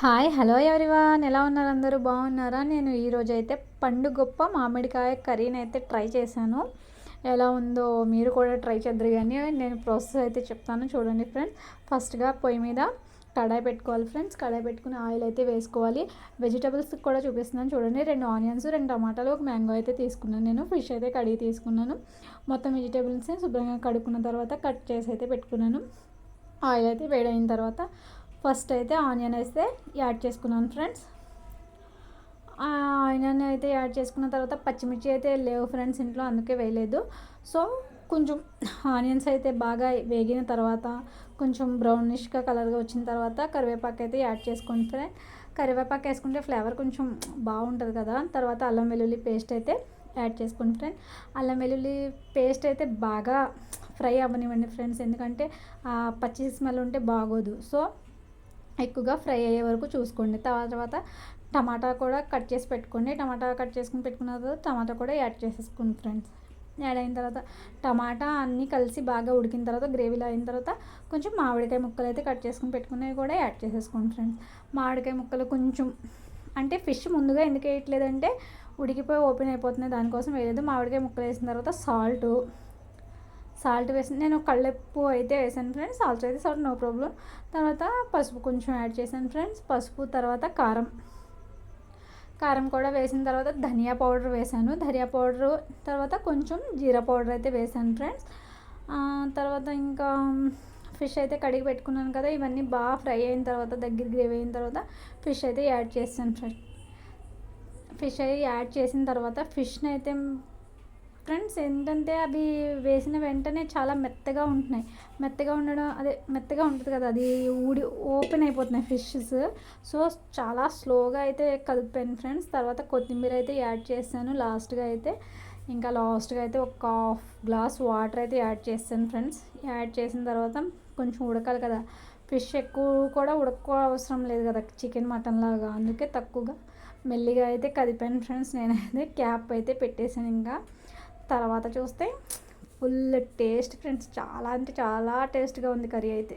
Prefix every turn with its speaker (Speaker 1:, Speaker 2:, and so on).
Speaker 1: Hi hello everyone, ఎలా ఉన్నారు? అందరూ బాగున్నారా? నేను ఈరోజు అయితే పండు గొప్ప మామిడికాయ కర్రీని అయితే ట్రై చేశాను. ఎలా ఉందో మీరు కూడా ట్రై చేద్దరు, కానీ నేను ప్రాసెస్ అయితే చెప్తాను చూడండి ఫ్రెండ్స్. ఫస్ట్గా పొయ్యి మీద కడాయి పెట్టుకోవాలి ఫ్రెండ్స్. కడాయి పెట్టుకుని ఆయిల్ అయితే వేసుకోవాలి. వెజిటబుల్స్ కూడా చూపిస్తున్నాను చూడండి. 2 ఆనియన్స్, 2 టమాటాలు, 1 మ్యాంగో అయితే తీసుకున్నాను. నేను ఫిష్ అయితే కడిగి తీసుకున్నాను. మొత్తం వెజిటబుల్స్ని శుభ్రంగా కడుక్కున్న తర్వాత కట్ చేసి అయితే పెట్టుకున్నాను. ఆయిల్ అయితే వేడైన తర్వాత ఫస్ట్ అయితే ఆనియన్ అయితే యాడ్ చేసుకున్నాను ఫ్రెండ్స్. ఆనియన్ అయితే యాడ్ చేసుకున్న తర్వాత పచ్చిమిర్చి అయితే లేవు ఫ్రెండ్స్ ఇంట్లో, అందుకే వేయలేదు. సో కొంచెం ఆనియన్స్ అయితే బాగా వేగిన తర్వాత కొంచెం బ్రౌనిష్గా కలర్గా వచ్చిన తర్వాత కరివేపాకు అయితే యాడ్ చేసుకోండి ఫ్రెండ్. కరివేపాకు వేసుకుంటే ఫ్లేవర్ కొంచెం బాగుంటుంది కదా. తర్వాత అల్లం వెల్లుల్లి పేస్ట్ అయితే యాడ్ చేసుకోండి ఫ్రెండ్. అల్లం వెల్లుల్లి పేస్ట్ అయితే బాగా ఫ్రై అవ్వనివ్వండి ఫ్రెండ్స్, ఎందుకంటే పచ్చి స్మెల్ ఉంటే బాగోదు. సో ఎక్కువగా ఫ్రై అయ్యే వరకు చూసుకోండి. తర్వాత టమాటా కూడా కట్ చేసి పెట్టుకోండి. టమాటా కట్ చేసుకుని పెట్టుకున్న తర్వాత టమాటా కూడా యాడ్ చేసేసుకోండి ఫ్రెండ్స్. యాడ్ అయిన తర్వాత టమాటా అన్నీ కలిసి బాగా ఉడికిన తర్వాత గ్రేవీలో అయిన తర్వాత కొంచెం మామిడికాయ ముక్కలు అయితే కట్ చేసుకుని పెట్టుకునేవి కూడా యాడ్ చేసేసుకోండి ఫ్రెండ్స్. మామిడికాయ ముక్కలు కొంచెం అంటే ఫిష్ ముందుగా ఎందుకు వేయట్లేదంటే ఉడికిపోయి ఓపెన్ అయిపోతుంది, దానికోసం వేయలేదు. మామిడికాయ ముక్కలు వేసిన తర్వాత సాల్ట్ వేసి నేను కళ్ళెప్పు అయితే వేసాను ఫ్రెండ్స్. సాల్ట్ అయితే సాల్ట్ నో ప్రాబ్లం. తర్వాత పసుపు కొంచెం యాడ్ చేశాను ఫ్రెండ్స్. పసుపు తర్వాత కారం కూడా వేసిన తర్వాత ధనియా పౌడర్ వేసాను. ధనియా పౌడర్ తర్వాత కొంచెం జీరా పౌడర్ అయితే వేసాను ఫ్రెండ్స్. తర్వాత ఇంకా ఫిష్ అయితే కడిగి పెట్టుకున్నాను కదా, ఇవన్నీ బాగా ఫ్రై అయిన తర్వాత దగ్గర గ్రేవీ అయిన తర్వాత ఫిష్ అయితే యాడ్ చేస్తాను ఫ్రెండ్స్. ఫిష్ అయితే యాడ్ చేసిన తర్వాత ఫిష్ని అయితే ఫ్రెండ్స్ ఏంటంటే అవి వేసిన వెంటనే చాలా మెత్తగా ఉంటున్నాయి. మెత్తగా ఉండడం అదే మెత్తగా ఉంటుంది కదా, అది ఓపెన్ అయిపోతున్నాయి ఫిషెస్. సో చాలా స్లోగా అయితే కలుపుతాను ఫ్రెండ్స్. తర్వాత కొత్తిమీర అయితే యాడ్ చేస్తాను లాస్ట్గా అయితే. లాస్ట్గా అయితే ఒక హాఫ్ గ్లాస్ వాటర్ అయితే యాడ్ చేస్తాను ఫ్రెండ్స్. యాడ్ చేసిన తర్వాత కొంచెం ఉడకాలి కదా, ఫిష్ ఎక్కువ కూడా అవసరం లేదు కదా చికెన్ మటన్ లాగా, అందుకే తక్కువగా మెల్లిగా అయితే కదిపాను ఫ్రెండ్స్. నేనైతే క్యాప్ అయితే పెట్టేశాను. ఇంకా తర్వాత చూస్తే ఫుల్ టేస్ట్ ఫ్రెండ్స్, చాలా అంటే చాలా టేస్ట్గా ఉంది కర్రీ అయితే.